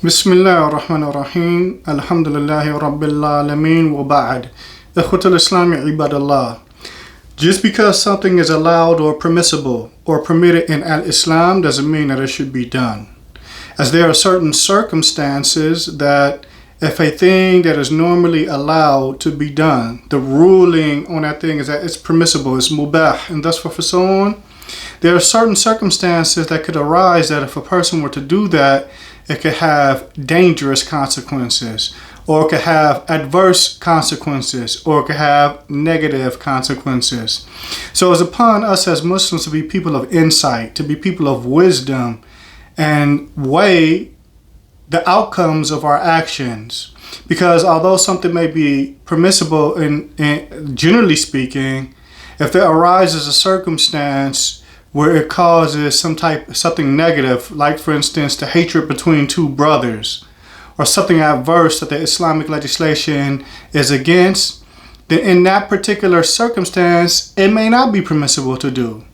Bismillah ar-Rahman ar-Rahim. Alhamdulillahi Rabbil Alameen wa ba'd. Ikhwatul Islami ibadallah. Just because something is allowed or permissible or permitted in al-Islam doesn't mean that it should be done. As there are certain circumstances that if a thing that is normally allowed to be done, the ruling on that thing is that it's permissible, it's mubah, and thus for so on. There are certain circumstances that could arise that if a person were to do that, it could have dangerous consequences, or it could have adverse consequences, or it could have negative consequences. So it's upon us as Muslims to be people of insight, to be people of wisdom, and weigh the outcomes of our actions. Because although something may be permissible in generally speaking, if there arises a circumstance where it causes something negative, like for instance the hatred between two brothers, or something adverse that the Islamic legislation is against, then in that particular circumstance it may not be permissible to do.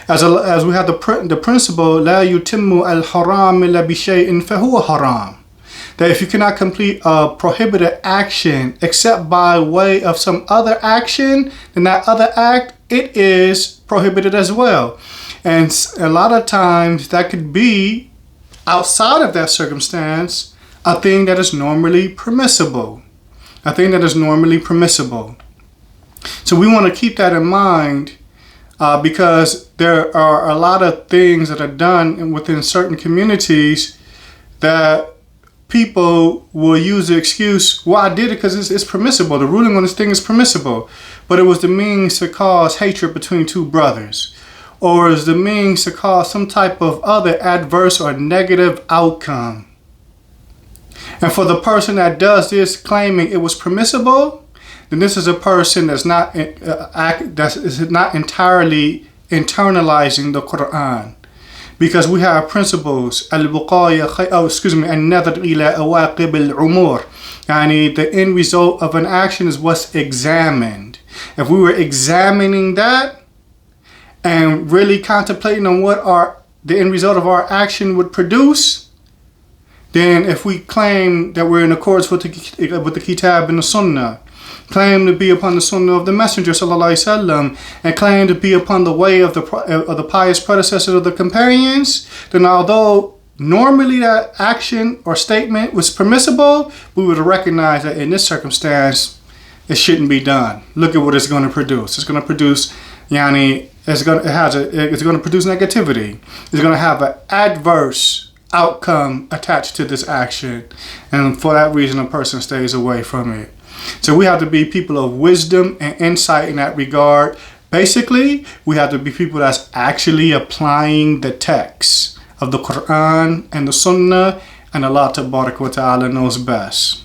As we have the principle, لا يتم الحرام إلا بشيء فهو حرام, that if you cannot complete a prohibited action except by way of some other action, then that other act, it is prohibited as well. And a lot of times that could be outside of that circumstance a thing that is normally permissible. A thing that is normally permissible. So we want to keep that in mind because there are a lot of things that are done within certain communities that people will use the excuse, well, I did it because it's permissible. The ruling on this thing is permissible. But it was the means to cause hatred between two brothers. Or is the means to cause some type of other adverse or negative outcome. And for the person that does this claiming it was permissible, then this is a person that's not entirely internalizing the Quran. Because we have principles, النظر إلى عواقب الأمور. The end result of an action is what's examined. If we were examining that and really contemplating on what the end result of our action would produce, then if we claim that we're in accordance with the Kitab and the Sunnah, claim to be upon the Sunnah of the Messenger sallallahu alaihi wasallam, and claim to be upon the way of the pious predecessors of the companions, then although normally that action or statement was permissible, we would recognize that in this circumstance it shouldn't be done. Look at what it's going to produce. It's going to produce it's going to produce negativity. It's going to have an adverse outcome attached to this action, and for that reason a person stays away from it. So we have to be people of wisdom and insight in that regard. Basically, we have to be people that's actually applying the text of the Quran and the Sunnah, and Allah Tabarak wa Ta'ala knows best.